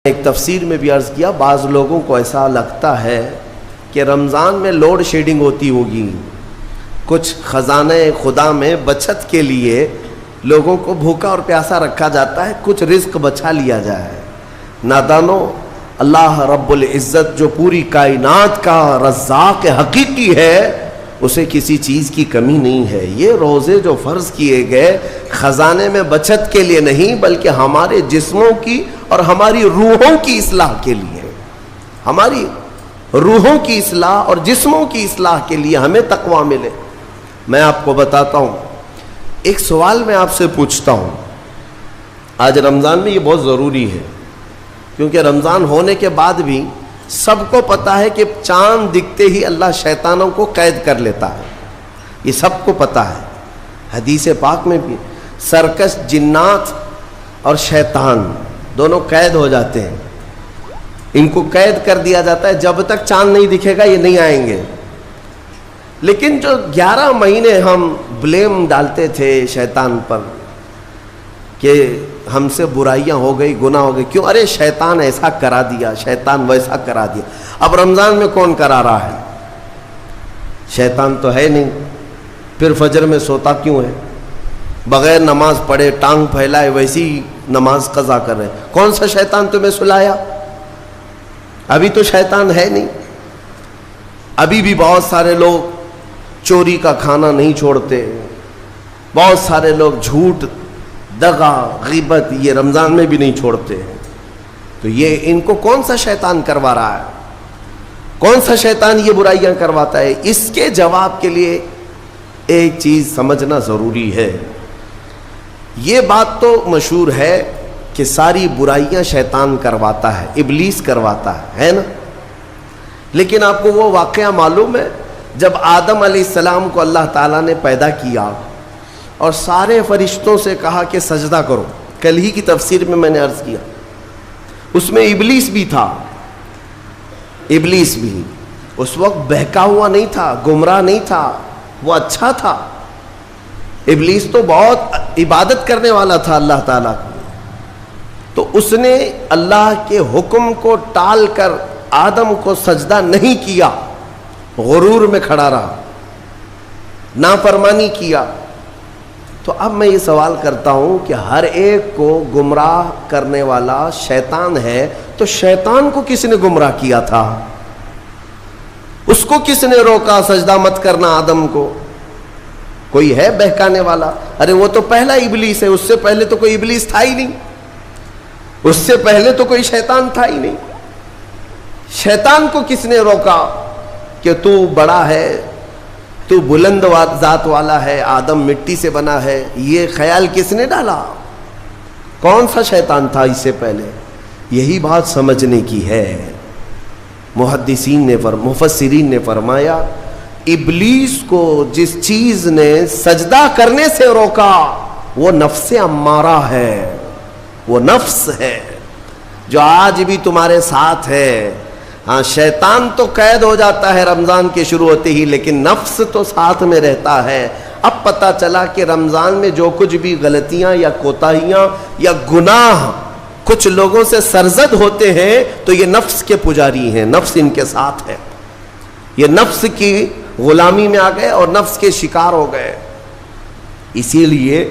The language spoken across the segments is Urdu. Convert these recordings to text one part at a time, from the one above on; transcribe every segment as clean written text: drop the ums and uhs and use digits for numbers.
ایک تفسیر میں بھی عرض کیا، بعض لوگوں کو ایسا لگتا ہے کہ رمضان میں لوڈ شیڈنگ ہوتی ہوگی، کچھ خزانہ خدا میں بچت کے لیے لوگوں کو بھوکا اور پیاسا رکھا جاتا ہے، کچھ رزق بچا لیا جائے۔ نادانو، اللہ رب العزت جو پوری کائنات کا رزاق حقیقی ہے، اسے کسی چیز کی کمی نہیں ہے۔ یہ روزے جو فرض کیے گئے خزانے میں بچت کے لیے نہیں، بلکہ ہمارے جسموں کی اور ہماری روحوں کی اصلاح کے لیے، ہماری روحوں کی اصلاح اور جسموں کی اصلاح کے لیے ہمیں تقویٰ ملے۔ میں آپ کو بتاتا ہوں، ایک سوال میں آپ سے پوچھتا ہوں، آج رمضان میں یہ بہت ضروری ہے، کیونکہ رمضان ہونے کے بعد بھی سب کو پتا ہے کہ چاند دکھتے ہی اللہ شیطانوں کو قید کر لیتا ہے، یہ سب کو پتا ہے۔ حدیث پاک میں بھی سرکش جنات اور شیطان دونوں قید ہو جاتے ہیں، ان کو قید کر دیا جاتا ہے، جب تک چاند نہیں دکھے گا یہ نہیں آئیں گے۔ لیکن جو 11 مہینے ہم بلیم ڈالتے تھے شیطان پر کہ ہم سے برائیاں ہو گئی، گناہ ہو گئی، کیوں؟ ارے شیطان ایسا کرا دیا، شیطان ویسا کرا دیا۔ اب رمضان میں کون کرا رہا ہے؟ شیطان تو ہے نہیں، پھر فجر میں سوتا کیوں ہے؟ بغیر نماز پڑھے ٹانگ پھیلائے ویسی نماز قضا کر رہے۔ کون سا شیطان تمہیں سلایا؟ ابھی تو شیطان ہے نہیں۔ ابھی بھی بہت سارے لوگ چوری کا کھانا نہیں چھوڑتے، بہت سارے لوگ جھوٹ، دغا، غیبت یہ رمضان میں بھی نہیں چھوڑتے ہیں۔ تو یہ ان کو کون سا شیطان کروا رہا ہے؟ کون سا شیطان یہ برائیاں کرواتا ہے؟ اس کے جواب کے لیے ایک چیز سمجھنا ضروری ہے۔ یہ بات تو مشہور ہے کہ ساری برائیاں شیطان کرواتا ہے، ابلیس کرواتا ہے نا؟ لیکن آپ کو وہ واقعہ معلوم ہے جب آدم علیہ السلام کو اللہ تعالیٰ نے پیدا کیا اور سارے فرشتوں سے کہا کہ سجدہ کرو، کل ہی کی تفسیر میں نے عرض کیا، اس میں ابلیس بھی تھا۔ ابلیس بھی اس وقت بہکا ہوا نہیں تھا، گمراہ نہیں تھا، وہ اچھا تھا۔ ابلیس تو بہت عبادت کرنے والا تھا اللہ تعالیٰ کی، تو اس نے اللہ کے حکم کو ٹال کر آدم کو سجدہ نہیں کیا، غرور میں کھڑا رہا، نافرمانی کیا۔ تو اب میں یہ سوال کرتا ہوں کہ ہر ایک کو گمراہ کرنے والا شیطان ہے، تو شیطان کو کس نے گمراہ کیا تھا؟ اس کو کس نے روکا سجدہ مت کرنا آدم کو؟ کوئی ہے بہکانے والا؟ ارے وہ تو پہلا ابلیس ہے، اس سے پہلے تو کوئی ابلیس تھا ہی نہیں، اس سے پہلے تو کوئی شیطان تھا ہی نہیں۔ شیطان کو کس نے روکا کہ تو بڑا ہے، تو بلند ذات والا ہے، آدم مٹی سے بنا ہے؟ یہ خیال کس نے ڈالا؟ کون سا شیطان تھا اس سے پہلے؟ یہی بات سمجھنے کی ہے۔ محدثین نے مفسرین نے فرمایا، ابلیس کو جس چیز نے سجدہ کرنے سے روکا وہ نفس امارہ ہے، وہ نفس ہے جو آج بھی تمہارے ساتھ ہے۔ ہاں، شیطان تو قید ہو جاتا ہے رمضان کے شروع ہوتے ہی، لیکن نفس تو ساتھ میں رہتا ہے۔ اب پتہ چلا کہ رمضان میں جو کچھ بھی غلطیاں یا کوتاہیاں یا گناہ کچھ لوگوں سے سرزد ہوتے ہیں تو یہ نفس کے پجاری ہیں، نفس ان کے ساتھ ہے، یہ نفس کی غلامی میں آ گئے اور نفس کے شکار ہو گئے۔ اسی لیے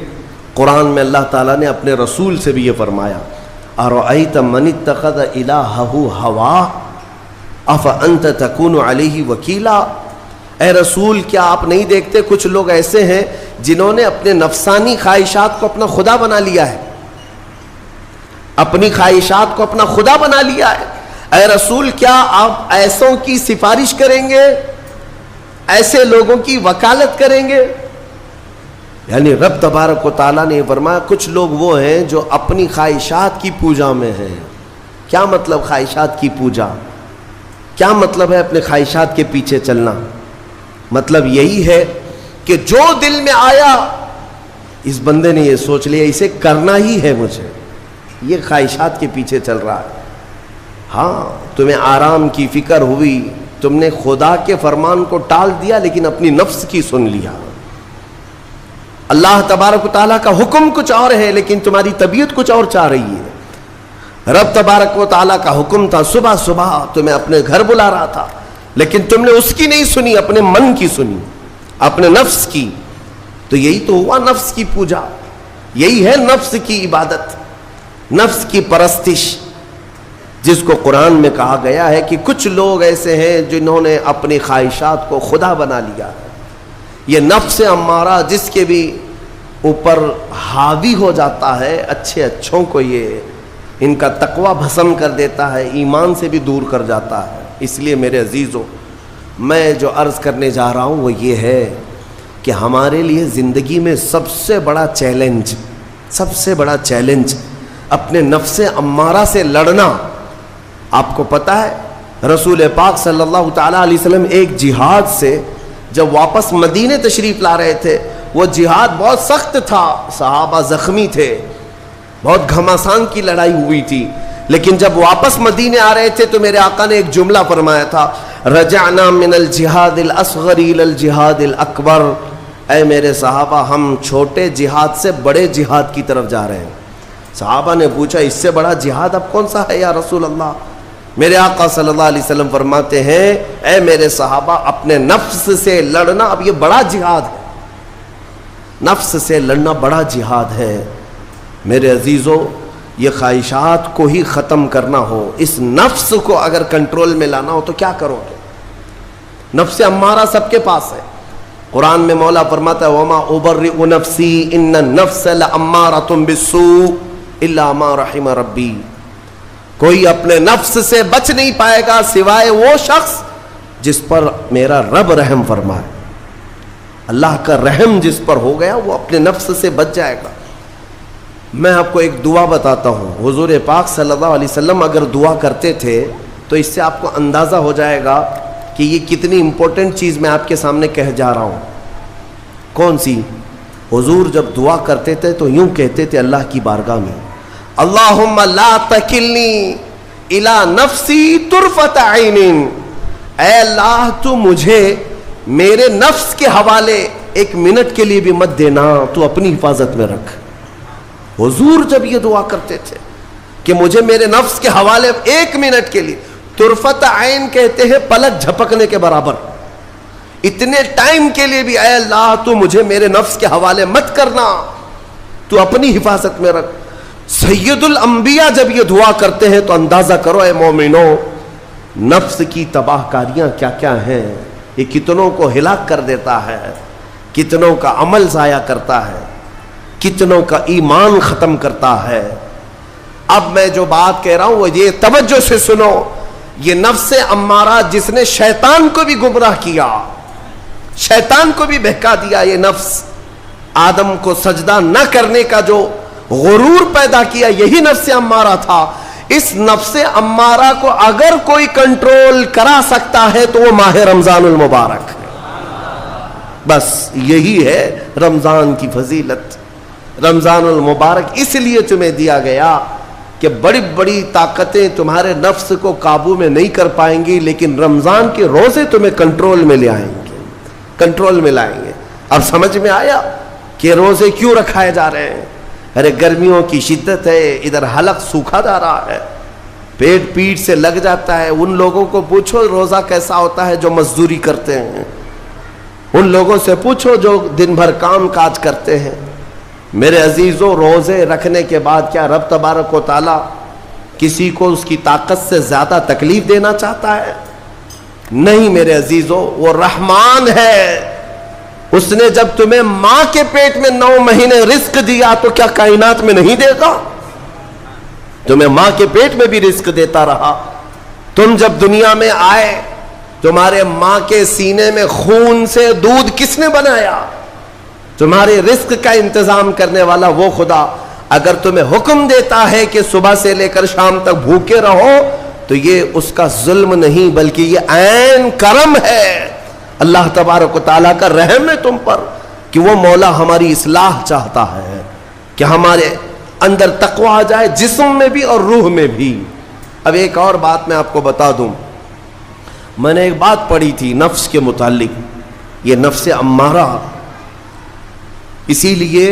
قرآن میں اللہ تعالیٰ نے اپنے رسول سے بھی یہ فرمایا، اَرَأَيْتَ مَنِ اتَّخَذَ إِلَٰهَهُ هَوَاهُ أَفَأَنْتَ تَكُونُ عَلَيْهِ وَكِيلًا۔ اے رسول، کیا آپ نہیں دیکھتے کچھ لوگ ایسے ہیں جنہوں نے اپنے نفسانی خواہشات کو اپنا خدا بنا لیا ہے، اپنی خواہشات کو اپنا خدا بنا لیا ہے۔ اے رسول، کیا آپ ایسوں کی سفارش کریں گے، ایسے لوگوں کی وکالت کریں گے؟ یعنی رب تبارک و تعالیٰ نے فرمایا کچھ لوگ وہ ہیں جو اپنی خواہشات کی پوجا میں ہیں۔ کیا مطلب خواہشات کی پوجا؟ کیا مطلب ہے اپنے خواہشات کے پیچھے چلنا؟ مطلب یہی ہے کہ جو دل میں آیا اس بندے نے یہ سوچ لیا اسے کرنا ہی ہے مجھے، یہ خواہشات کے پیچھے چل رہا ہے۔ ہاں، تمہیں آرام کی فکر ہوئی، تم نے خدا کے فرمان کو ٹال دیا لیکن اپنی نفس کی سن لیا۔ اللہ تبارک و تعالیٰ کا حکم کچھ اور ہے لیکن تمہاری طبیعت کچھ اور چاہ رہی ہے۔ رب تبارک و تعالیٰ کا حکم تھا صبح صبح تمہیں اپنے گھر بلا رہا تھا، لیکن تم نے اس کی نہیں سنی، اپنے من کی سنی، اپنے نفس کی. تو یہی تو ہوا نفس کی پوجا، یہی ہے نفس کی عبادت، نفس کی پرستش، جس کو قرآن میں کہا گیا ہے کہ کچھ لوگ ایسے ہیں جنہوں نے اپنی خواہشات کو خدا بنا لیا. یہ نفس امارہ جس کے بھی اوپر حاوی ہو جاتا ہے، اچھے اچھوں کو یہ ان کا تقوی بھسم کر دیتا ہے، ایمان سے بھی دور کر جاتا ہے. اس لیے میرے عزیزو، میں جو عرض کرنے جا رہا ہوں وہ یہ ہے کہ ہمارے لیے زندگی میں سب سے بڑا چیلنج اپنے نفس امارہ سے لڑنا. آپ کو پتہ ہے رسول پاک صلی اللہ تعالیٰ علیہ وسلم ایک جہاد سے جب واپس مدینے تشریف لا رہے تھے، وہ جہاد بہت سخت تھا، صحابہ زخمی تھے، بہت گھماسان کی لڑائی ہوئی تھی، لیکن جب واپس مدینے آ رہے تھے تو میرے آقا نے ایک جملہ فرمایا تھا، رجعنا من الجہاد الاصغر الى الجہاد الاکبر. اے میرے صحابہ، ہم چھوٹے جہاد سے بڑے جہاد کی طرف جا رہے ہیں. صحابہ نے پوچھا اس سے بڑا جہاد اب کون سا ہے یا رسول اللہ؟ میرے آقا صلی اللہ علیہ وسلم فرماتے ہیں، اے میرے صحابہ، اپنے نفس سے لڑنا اب یہ بڑا جہاد ہے، نفس سے لڑنا بڑا جہاد ہے. میرے عزیزو، یہ خواہشات کو ہی ختم کرنا ہو، اس نفس کو اگر کنٹرول میں لانا ہو تو کیا کرو گے؟ نفس امارہ سب کے پاس ہے. قرآن میں مولا فرماتا ہے وَمَا أُبَرِّئُ نَفْسِي إِنَّ النَّفْسَ لَأَمَّارَةٌ بِالسُّوءِ إِلَّا مَا رَحِمَ رَبِّي. کوئی اپنے نفس سے بچ نہیں پائے گا سوائے وہ شخص جس پر میرا رب رحم فرمائے. اللہ کا رحم جس پر ہو گیا وہ اپنے نفس سے بچ جائے گا. میں آپ کو ایک دعا بتاتا ہوں. حضور پاک صلی اللہ علیہ وسلم اگر دعا کرتے تھے تو اس سے آپ کو اندازہ ہو جائے گا کہ یہ کتنی امپورٹنٹ چیز میں آپ کے سامنے کہہ جا رہا ہوں. کون سی؟ حضور جب دعا کرتے تھے تو یوں کہتے تھے اللہ کی بارگاہ میں، اللہم لا تکلنی الی نفسی طرفۃ عین. اے اللہ تو مجھے میرے نفس کے حوالے ایک منٹ کے لیے بھی مت دینا، تو اپنی حفاظت میں رکھ. حضور جب یہ دعا کرتے تھے کہ مجھے میرے نفس کے حوالے ایک منٹ کے لیے، طرفۃ عین کہتے ہیں پلک جھپکنے کے برابر، اتنے ٹائم کے لیے بھی اے اللہ تو مجھے میرے نفس کے حوالے مت کرنا، تو اپنی حفاظت میں رکھ. سید الانبیاء جب یہ دعا کرتے ہیں تو اندازہ کرو اے مومنو، نفس کی تباہ کاریاں کیا کیا ہیں. یہ کتنوں کو ہلاک کر دیتا ہے، کتنوں کا عمل ضائع کرتا ہے، کتنوں کا ایمان ختم کرتا ہے. اب میں جو بات کہہ رہا ہوں وہ یہ توجہ سے سنو. یہ نفس امارہ جس نے شیطان کو بھی گمراہ کیا، شیطان کو بھی بہکا دیا، یہ نفس آدم کو سجدہ نہ کرنے کا جو غرور پیدا کیا، یہی نفس امارہ تھا. اس نفس امارہ کو اگر کوئی کنٹرول کرا سکتا ہے تو وہ ماہ رمضان المبارک. بس یہی ہے رمضان کی فضیلت. رمضان المبارک اس لیے تمہیں دیا گیا کہ بڑی بڑی طاقتیں تمہارے نفس کو قابو میں نہیں کر پائیں گی، لیکن رمضان کے روزے تمہیں کنٹرول میں لے آئیں گے، کنٹرول میں لائیں گے. اب سمجھ میں آیا کہ روزے کیوں رکھائے جا رہے ہیں؟ ارے گرمیوں کی شدت ہے، ادھر حلق سوکھا جا رہا ہے، پیٹ پیٹ سے لگ جاتا ہے. ان لوگوں کو پوچھو روزہ کیسا ہوتا ہے جو مزدوری کرتے ہیں، ان لوگوں سے پوچھو جو دن بھر کام کاج کرتے ہیں. میرے عزیزوں، روزے رکھنے کے بعد کیا رب تبارک و تعالی کسی کو اس کی طاقت سے زیادہ تکلیف دینا چاہتا ہے؟ نہیں میرے عزیزوں، وہ رحمان ہے. اس نے جب تمہیں ماں کے پیٹ میں 9 مہینے رزق دیا تو کیا کائنات میں نہیں دے گا؟ تمہیں ماں کے پیٹ میں بھی رزق دیتا رہا. تم جب دنیا میں آئے تمہارے ماں کے سینے میں خون سے دودھ کس نے بنایا؟ تمہارے رزق کا انتظام کرنے والا وہ خدا. اگر تمہیں حکم دیتا ہے کہ صبح سے لے کر شام تک بھوکے رہو تو یہ اس کا ظلم نہیں بلکہ یہ عین کرم ہے. اللہ تبارک و تعالیٰ کا رحم ہے تم پر کہ وہ مولا ہماری اصلاح چاہتا ہے کہ ہمارے اندر تقوی آ جائے، جسم میں بھی اور روح میں بھی. اب ایک اور بات میں آپ کو بتا دوں. میں نے ایک بات پڑھی تھی نفس کے متعلق، یہ نفس امارہ اسی لیے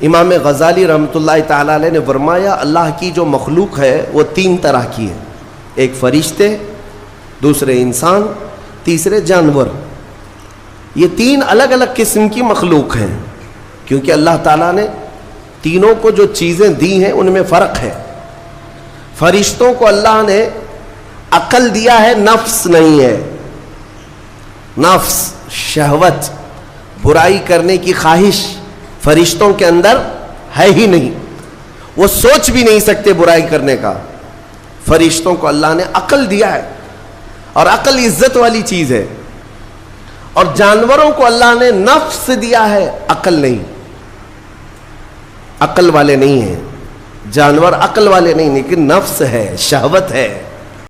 امام غزالی رحمۃ اللہ تعالیٰ علیہ نے فرمایا اللہ کی جو مخلوق ہے وہ 3 طرح کی ہے، ایک فرشتے، دوسرے انسان، تیسرے جانور۔ یہ 3 الگ الگ قسم کی مخلوق ہیں، کیونکہ اللہ تعالیٰ نے تینوں کو جو چیزیں دی ہیں ان میں فرق ہے۔ فرشتوں کو اللہ نے عقل دیا ہے، نفس نہیں ہے۔ نفس، شہوت، برائی کرنے کی خواہش فرشتوں کے اندر ہے ہی نہیں، وہ سوچ بھی نہیں سکتے برائی کرنے کا۔ فرشتوں کو اللہ نے عقل دیا ہے، اور عقل عزت والی چیز ہے۔ اور جانوروں کو اللہ نے نفس دیا ہے، عقل نہیں، عقل والے نہیں ہیں جانور، عقل والے نہیں، لیکن نفس ہے، شہوت ہے۔